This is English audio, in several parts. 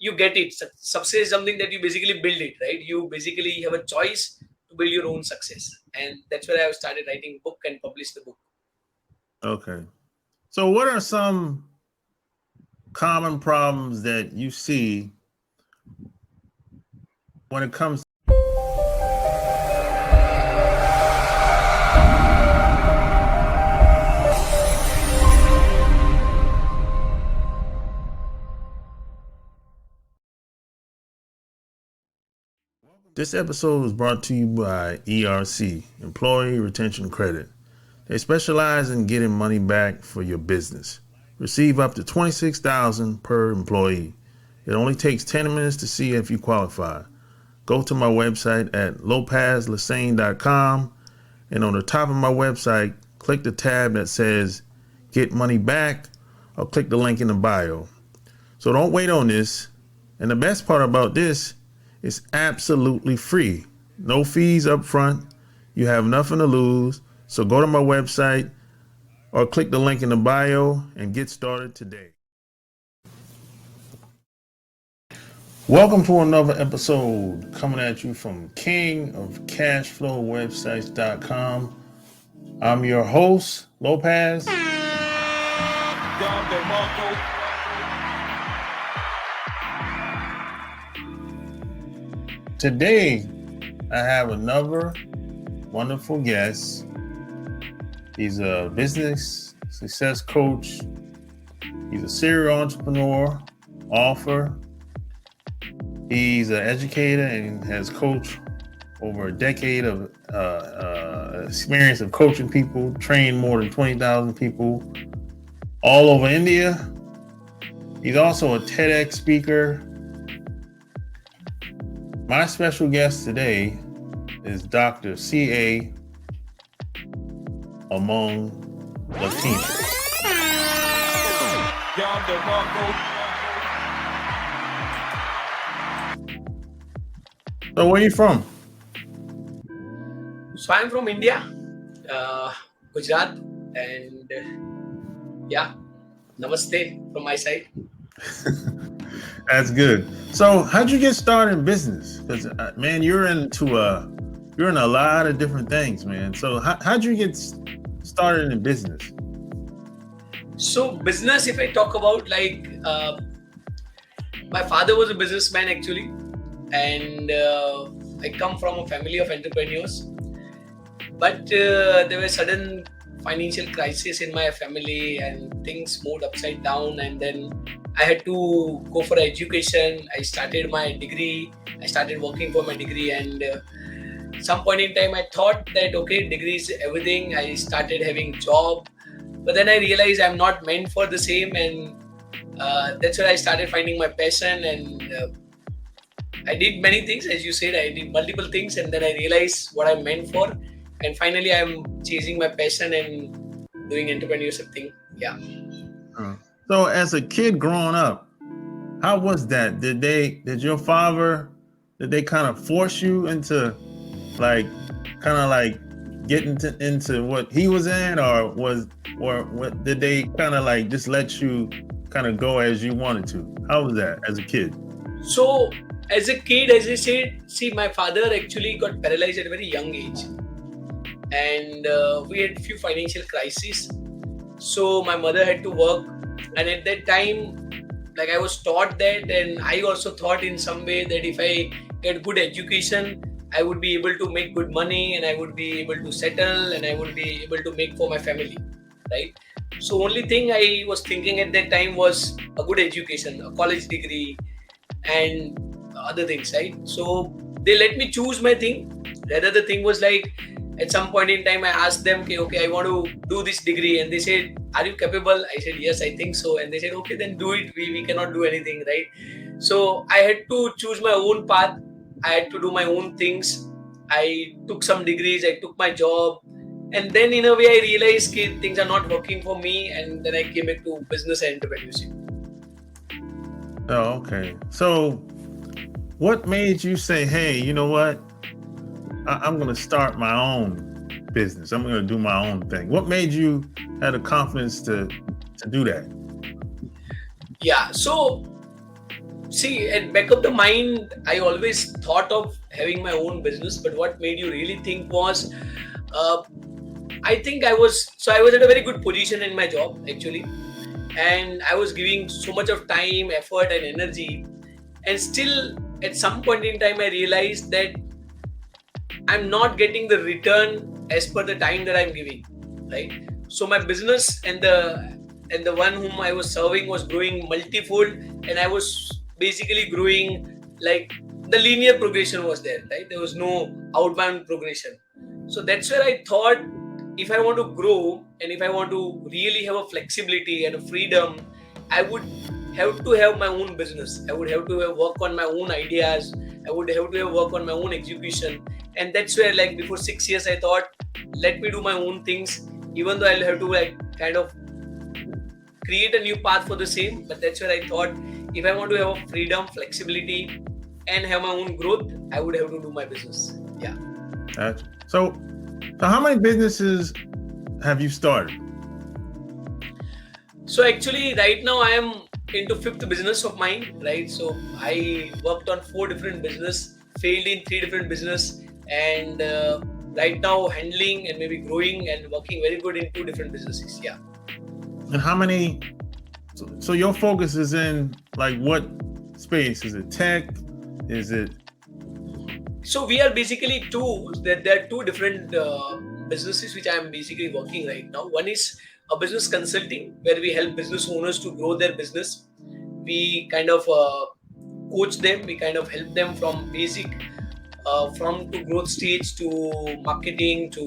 you get it. Success is something that you basically build it, right? You basically have a choice to build your own success. And that's where I have started writing book and published the book. Okay. So what are some common problems that you see when it comes? This episode is brought to you by ERC, Employee Retention Credit. They specialize in getting money back for your business. Receive up to $26,000 per employee. It only takes 10 minutes to see if you qualify. Go to my website at lopezlasane.com, and on the top of my website, click the tab that says Get Money Back, or click the link in the bio. So don't wait on this. And the best part about this, it's absolutely free. No fees up front. You have nothing to lose. So go to my website or click the link in the bio and get started today. Welcome to another episode coming at you from kingofcashflowwebsites.com. I'm your host, Lopez. Today, I have another wonderful guest. He's a business success coach. He's a serial entrepreneur, author. He's an educator and has coached over a decade of experience of coaching people, trained more than 20,000 people all over India. He's also a TEDx speaker. My special guest today is Dr. CA Umang Ratani. So where are you from? So I'm from India, Gujarat, and namaste from my side. That's good. So how'd you get started in business? Because man, you're in a lot of different things, man. So how'd you get started in business? So business, if I talk about, like, my father was a businessman actually, and I come from a family of entrepreneurs. But there was sudden financial crisis in my family, and things moved upside down. And then I had to go for education. I started my degree. I started working for my degree, and some point in time I thought that okay, degree is everything. I started having job, but then I realized I'm not meant for the same, and that's where I started finding my passion. And I did many things, as you said. I did multiple things, and then I realized what I'm meant for, and finally I'm chasing my passion and doing entrepreneurship thing. Yeah. So as a kid growing up, how was that? Did your father kind of force you into getting into what he was in, or what did they kind of like just let you kind of go as you wanted to? How was that as a kid? So as a kid, as I said, see, my father actually got paralyzed at a very young age, and we had few financial crises. So my mother had to work, and at that time, like, I was taught that, and I also thought in some way that if I get good education, I would be able to make good money, and I would be able to settle, and I would be able to make for my family, right? So only thing I was thinking at that time was a good education, a college degree, and other things, right? So they let me choose my thing. Rather, the thing was like, at some point in time, I asked them, okay, I want to do this degree, and they said, are you capable? I said, yes, I think so. And they said, okay, then do it. We cannot do anything, right? So I had to choose my own path. I had to do my own things. I took some degrees, I took my job, and then in a way I realized things are not working for me, and then I came back to business and entrepreneurship. Oh, okay. So what made you say, hey, you know what? I'm going to start my own business. I'm going to do my own thing. What made you have the confidence to do that? Yeah. So See, at back of the mind, I always thought of having my own business, but what made you really think was, uh, I think I was at a very good position in my job actually, and I was giving so much of time, effort, and energy, and still at some point in time, I realized that I'm not getting the return as per the time that I'm giving, right? So my business and the one whom I was serving was growing multifold, and I was basically growing like the linear progression was there, right? There was no outbound progression. So that's where I thought if I want to grow and if I want to really have a flexibility and a freedom, I would have to have my own business. I would have to have work on my own ideas. I would have to have work on my own execution. And that's where, like, before 6 years, I thought, let me do my own things, even though I'll have to, like, kind of create a new path for the same. But that's where I thought, if I want to have a freedom, flexibility, and have my own growth, I would have to do my business. Yeah. Gotcha. So how many businesses have you started? So actually, right now I am into fifth business of mine, right? So I worked on 4 different business, failed in 3 different business, and right now handling and maybe growing and working very good in 2 different businesses. Yeah. And how many? So your focus is in like what space? Is it tech? Is it? So we are basically there are 2 different businesses which I am basically working right now. One is a business consulting where we help business owners to grow their business. We kind of coach them. We kind of help them from basic, from to growth stage to marketing to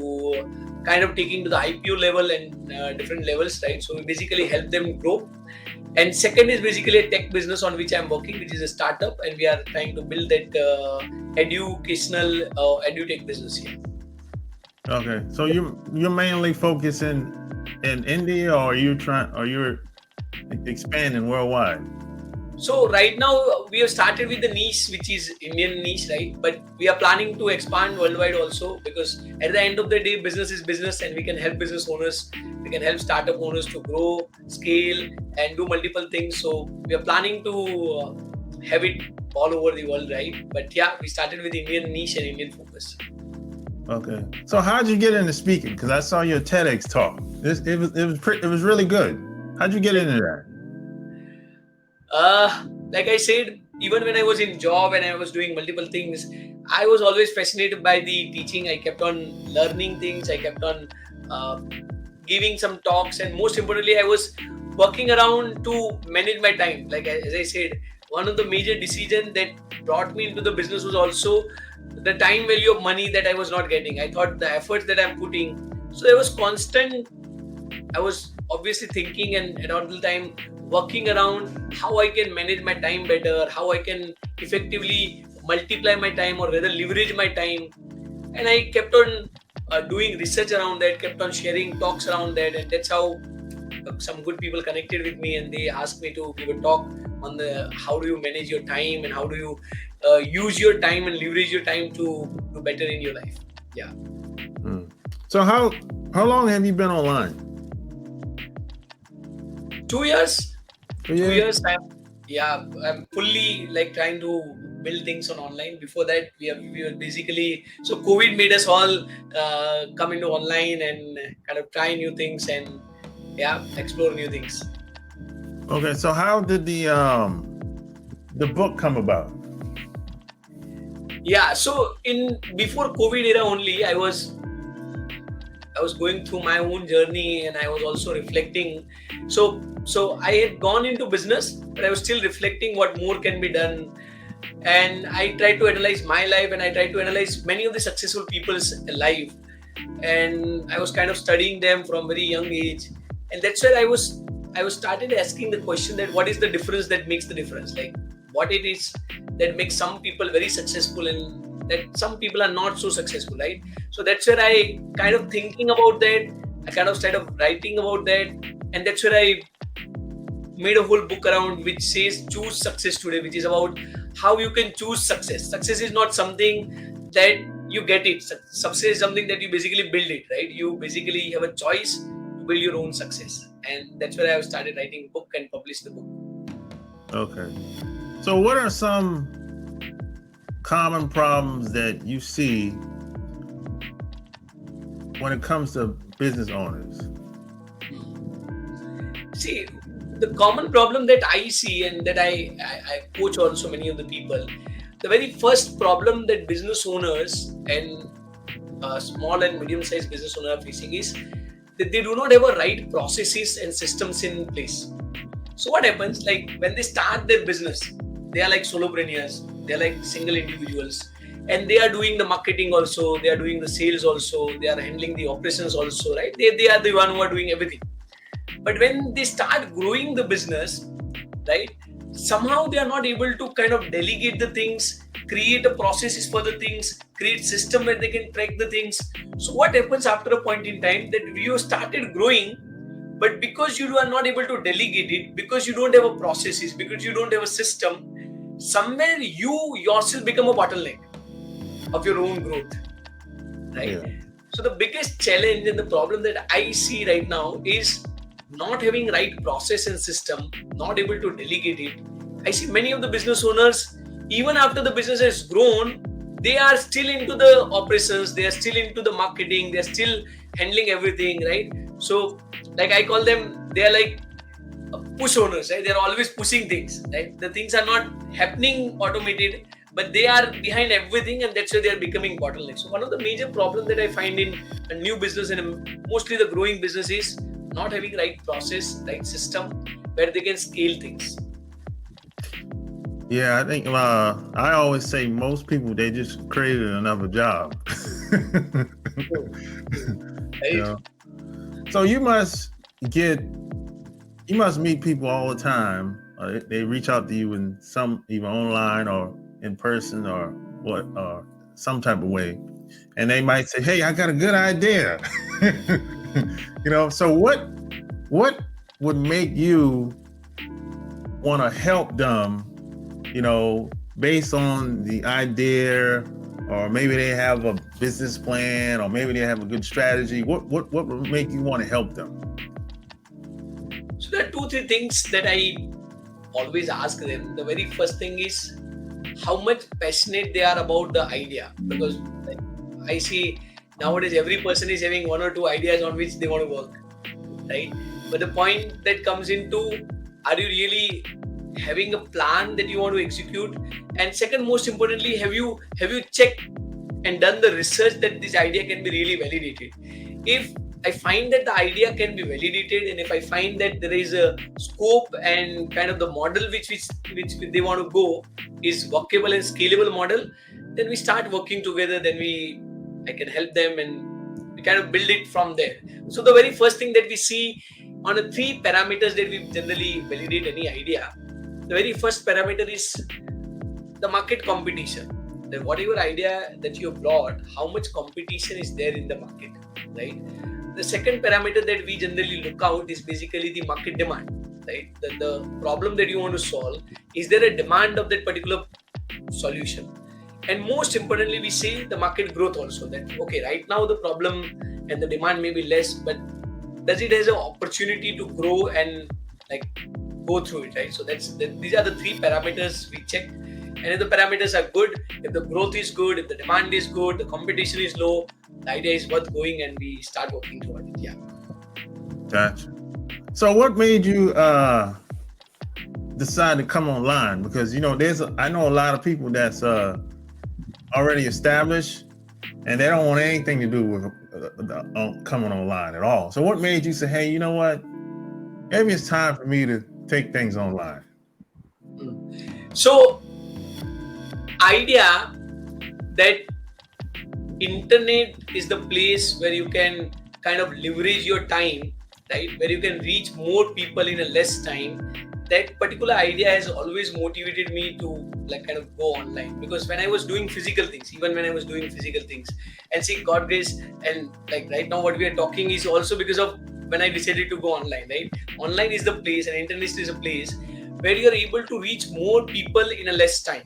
kind of taking to the IPO level and different levels, right? So we basically help them grow. And second is basically a tech business on which I'm working, which is a startup, and we are trying to build that educational edutech business here. Okay, so you're mainly focusing in India, or you're expanding worldwide? So right now we have started with the niche, which is Indian niche, right? But we are planning to expand worldwide also, because at the end of the day, business is business, and we can help business owners, we can help startup owners to grow, scale, and do multiple things. So we are planning to have it all over the world, right? But yeah, we started with Indian niche and Indian focus. Okay, so how'd you get into speaking? Because I saw your TEDx talk. It was really good. How'd you get into that? Like I said, even when I was in job and I was doing multiple things, I was always fascinated by the teaching. I kept on learning things. I kept on uh, giving some talks, and most importantly, I was working around to manage my time. Like as I said, one of the major decisions that brought me into the business was also the time value of money that I was not getting. I thought the efforts that I'm putting, so there was constant. I was obviously thinking and at all the time working around how I can manage my time better, how I can effectively multiply my time or rather leverage my time. And I kept on doing research around that, kept on sharing talks around that, and that's how some good people connected with me and they asked me to give a talk on the how do you manage your time and how do you use your time and leverage your time to do better in your life. Yeah. So how long have you been online? 2 years. Yeah. 2 years. I'm fully like trying to build things on online. Before that, we were basically, so COVID made us all come into online and kind of try new things and explore new things. Okay, so how did the book come about? Yeah, so in before COVID era only, I was going through my own journey and I was also reflecting. So I had gone into business, but I was still reflecting what more can be done. And I tried to analyze my life and I tried to analyze many of the successful people's life. And I was kind of studying them from very young age. And that's where I was started asking the question that what is the difference that makes the difference? Like what it is that makes some people very successful and that some people are not so successful, right? So that's where I kind of thinking about that. I kind of started writing about that, and that's where I made a whole book around which says choose success today, which is about how you can choose success. Success is not something that you get it. Success is something that you basically build it, right? You basically have a choice to build your own success, and that's where I started writing book and published the book. Okay. So what are some common problems that you see when it comes to business owners? See, the common problem that I see and that I coach also many of the people, the very first problem that business owners and small and medium-sized business owners are facing is that they do not have a right processes and systems in place. So what happens, like when they start their business, they are like solopreneurs, they are like single individuals, and they are doing the marketing also, they are doing the sales also, they are handling the operations also, right? They are the one who are doing everything. But when they start growing the business, right, somehow they are not able to kind of delegate the things, create a processes for the things, create system where they can track the things. So what happens after a point in time that you started growing, but because you are not able to delegate it, because you don't have a processes, because you don't have a system, somewhere you yourself become a bottleneck of your own growth, right? Yeah. So the biggest challenge and the problem that I see right now is not having right process and system, not able to delegate it. I see many of the business owners, even after the business has grown, they are still into the operations, they are still into the marketing, they are still handling everything, right? So like I call them, they are like push owners, right? They are always pushing things, right? The things are not happening automated, but they are behind everything, and that's why they are becoming bottlenecks. So one of the major problems that I find in a new business and mostly the growing business is not having right process, right system where they can scale things. Yeah, I think I always say most people, they just created another job. Right? You know? So you must meet people all the time. They reach out to you in some, either online or in person or what, some type of way, and they might say, "Hey, I got a good idea." So what would make you want to help them? Based on the idea, or maybe they have a business plan, or maybe they have a good strategy. What would make you want to help them? So there are 2-3 things that I always ask them. The very first thing is how much passionate they are about the idea, because like, I see nowadays every person is having 1 or 2 ideas on which they want to work, right? But the point that comes into, are you really having a plan that you want to execute? And second, most importantly, have you checked and done the research that this idea can be really validated? If I find that the idea can be validated, and if I find that there is a scope and kind of the model which they want to go is workable and scalable model, then we start working together. Then I can help them, and we kind of build it from there. So the very first thing that we see on the 3 parameters that we generally validate any idea, the very first parameter is the market competition. That whatever idea that you have brought, how much competition is there in the market, right? The second parameter that we generally look out is basically the market demand, right? The problem that you want to solve, is there a demand of that particular solution? And most importantly, we say the market growth also, that okay, right now the problem and the demand may be less, but does it has an opportunity to grow and like go through it, right? So these are the 3 parameters we check. And if the parameters are good, if the growth is good, if the demand is good, the competition is low, the idea is worth going, and we start working toward it. Yeah. Gotcha. So what made you decide to come online? Because I know a lot of people that's already established, and they don't want anything to do with coming online at all. So what made you say, "Hey, you know what? Maybe it's time for me to take things online"? So idea that internet is the place where you can kind of leverage your time, right? Where you can reach more people in a less time. That particular idea has always motivated me to like kind of go online, because when I was doing physical things, and see, God grace, and like right now what we are talking is also because of when I decided to go online, right? Online is the place, and internet is a place where you are able to reach more people in a less time.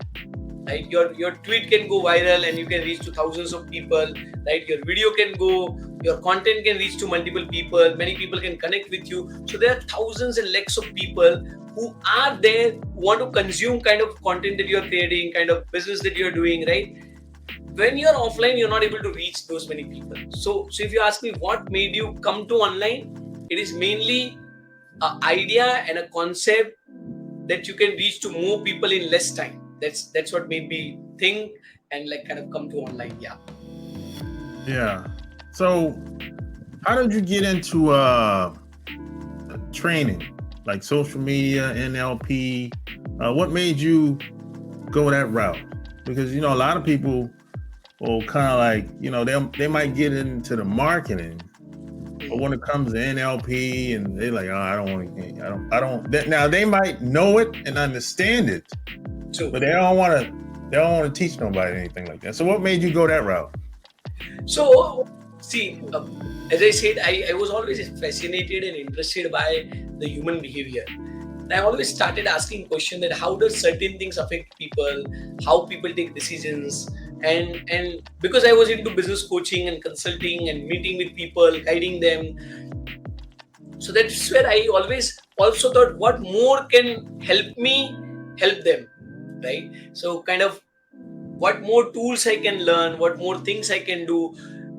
right? Your tweet can go viral and you can reach to thousands of people, right? Your video can go, your content can reach to multiple people, many people can connect with you. So there are thousands and lakhs of people who are there, who want to consume kind of content that you're creating, kind of business that you're doing, right? When you're offline, you're not able to reach those many people. So if you ask me what made you come to online, it is mainly an idea and a concept that you can reach to more people in less time. That's what made me think and like kind of come to online. Yeah. Yeah. So, how did you get into training, like social media, NLP? What made you go that route? Because a lot of people will kind of like they might get into the marketing, but when it comes to NLP, and they're like, oh, I don't want to. I don't. Now they might know it and understand it, True. but they don't want to. They don't want to teach nobody anything like that. So, what made you go that route? So, see, as I said, I was always fascinated and interested by the human behavior. And I always started asking questions that how does certain things affect people, how people take decisions, and because I was into business coaching and consulting and meeting with people, guiding them. So that's where I always also thought, what more can help me help them, right? So kind of what more tools I can learn, what more things I can do,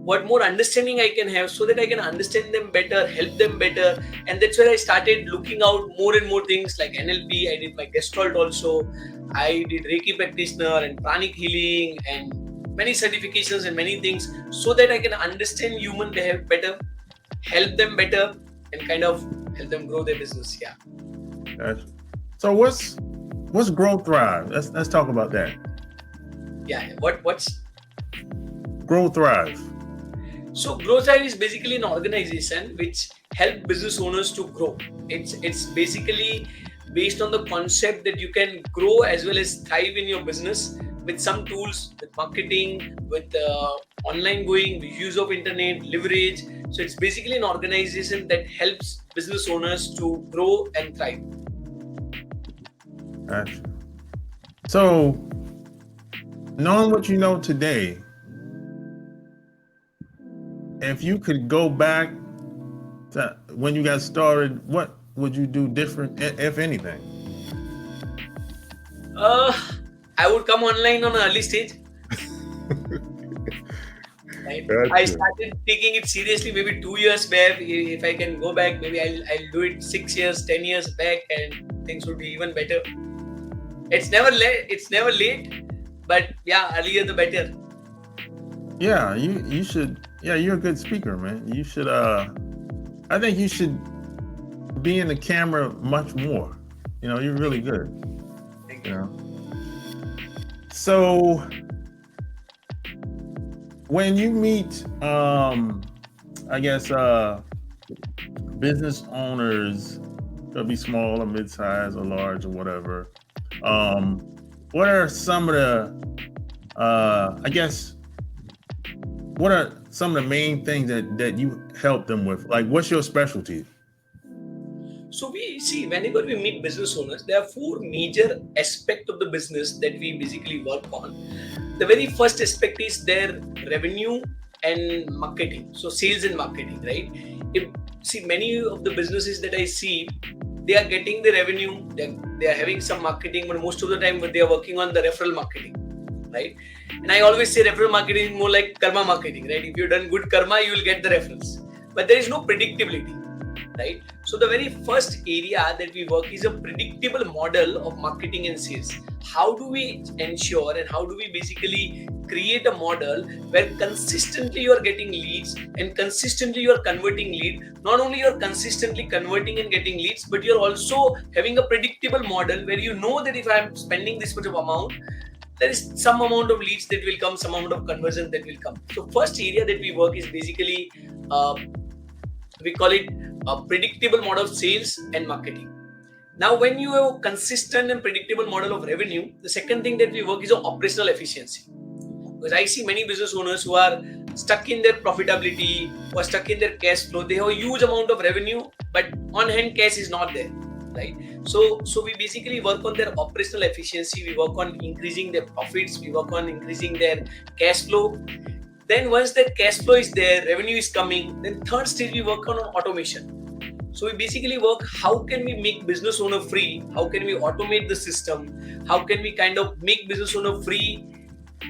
what more understanding I can have so that I can understand them better, help them better. And that's where I started looking out more and more things like NLP. I did my Gestalt also. I did Reiki practitioner and pranic healing and many certifications and many things so that I can understand human behavior better, help them better, and kind of help them grow their business. Yeah. Gotcha. So what's Growth Thrive? Let's talk about that. Yeah. What's Growth Thrive? So Growth Thrive is basically an organization which help business owners to grow. It's basically based on the concept that you can grow as well as thrive in your business with some tools, with marketing, with online going, with use of internet, leverage. So it's basically an organization that helps business owners to grow and thrive. Gotcha. So, knowing what you know today, if you could go back to when you got started, what would you do different, if anything? I would come online on an early stage. Right? Gotcha. I started taking it seriously maybe 2 years back. If I can go back, maybe I'll do it 6 years, 10 years back, and things would be even better. It's never late, but yeah, earlier the better. Yeah, you should. Yeah, you're a good speaker, man. You should. I think you should be in the camera much more. You're really good. Thank you. So when you meet, I guess, business owners, they'll be small or mid-size or large or whatever. What are some of the, what are some of the main things that you help them with? Like, what's your specialty? So we see whenever we meet business owners, there are 4 major aspects of the business that we basically work on. The very first aspect is their revenue and marketing. So sales and marketing, right? Many of the businesses that I see, they are getting the revenue, they are having some marketing, but most of the time they are working on the referral marketing, right? And I always say referral marketing is more like karma marketing, right? If you've done good karma, you will get the referrals. But there is no predictability, right? So the very first area that we work is a predictable model of marketing and sales. How do we ensure and how do we basically create a model where consistently you are getting leads and consistently you are converting lead? Not only you are consistently converting and getting leads, but you're also having a predictable model where you know that if I'm spending this much of amount, there is some amount of leads that will come, some amount of conversion that will come. So first area that we work is basically, we call it a predictable model of sales and marketing. Now, when you have a consistent and predictable model of revenue, the second thing that we work is on operational efficiency. Because I see many business owners who are stuck in their profitability, who are stuck in their cash flow. They have a huge amount of revenue, but on hand cash is not there. right? So we basically work on their operational efficiency, we work on increasing their profits, we work on increasing their cash flow. Then once that cash flow is there, revenue is coming, then third stage we work on automation. So we basically work, how can we make business owner free, how can we automate the system, how can we kind of make business owner free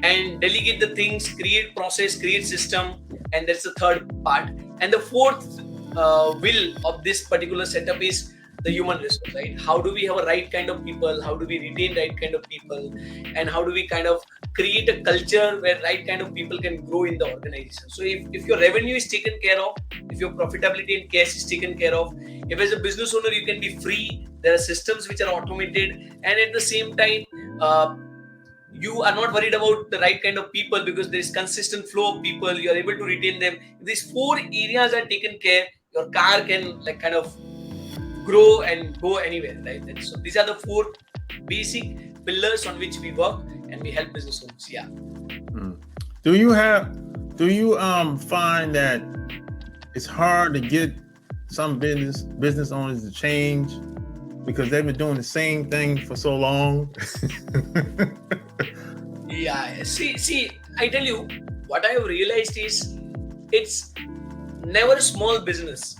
and delegate the things, create process, create system. And that's the third part. And the fourth will of this particular setup is the human resource, right? How do we have a right kind of people, how do we retain right kind of people, and how do we kind of create a culture where right kind of people can grow in the organization. So if your revenue is taken care of, if your profitability and cash is taken care of, if as a business owner you can be free, there are systems which are automated, and at the same time you are not worried about the right kind of people because there is consistent flow of people, you are able to retain them. If these four areas are taken care, your car can like kind of grow and go anywhere, right? And so these are the four basic pillars on which we work and we help business owners. Yeah. Do you find that it's hard to get some business owners to change because they've been doing the same thing for so long? Yeah. See, I tell you, what I have realized is it's never a small business.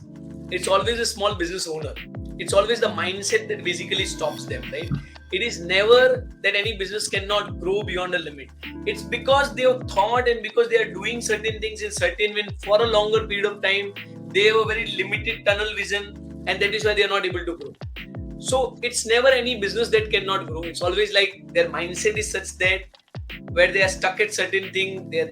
It's always a small business owner. It's always the mindset that basically stops them, right? It is never that any business cannot grow beyond a limit. It's because they have thought and because they are doing certain things in certain way for a longer period of time, they have a very limited tunnel vision, and that is why they are not able to grow. So it's never any business that cannot grow. It's always like their mindset is such that where they are stuck at certain thing, they have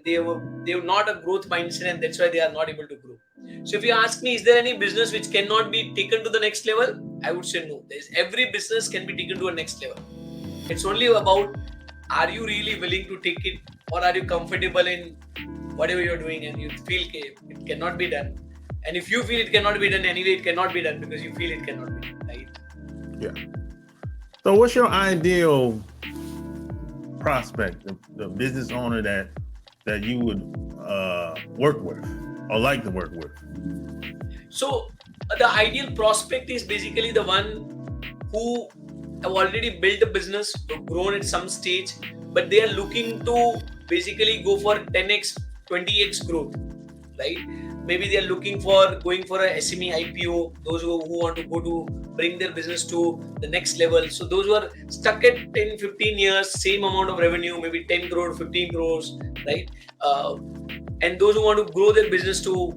not a growth mindset, and that's why they are not able to grow. So if you ask me, is there any business which cannot be taken to the next level? I would say no. Every business can be taken to a next level. It's only about, are you really willing to take it, or are you comfortable in whatever you're doing and you feel it cannot be done. And if you feel it cannot be done anyway, it cannot be done because you feel it cannot be done, right? Yeah. So what's your ideal prospect, the business owner that you would work with or like to work with? So the ideal prospect is basically the one who have already built a business, grown at some stage, but they are looking to basically go for 10x, 20x growth, right? Maybe they are looking for going for a SME IPO, those who want to go to bring their business to the next level. So those who are stuck at 10, 15 years, same amount of revenue, maybe 10 crore, 15 crores, right? And those who want to grow their business to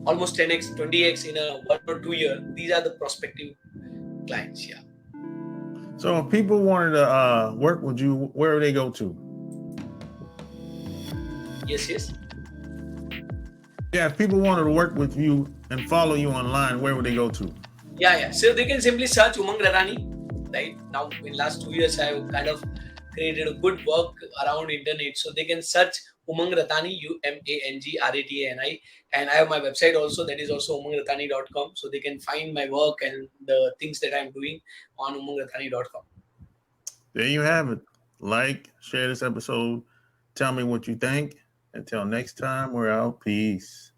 almost 10x, 20x in a 1 or 2 year, these are the prospective clients. Yeah. So if people wanted to work with you, where would they go to? Yes. Yeah, if people wanted to work with you and follow you online, where would they go to? Yeah. So they can simply search Umang Ratani, right? Now in last 2 years, I have kind of created a good work around internet. So they can search Umang Ratani, UMANGRATANI, and I have my website also, that is also umangratani.com. So they can find my work and the things that I'm doing on umangratani.com. There you have it. Like, share this episode. Tell me what you think. Until next time, we're out. Peace.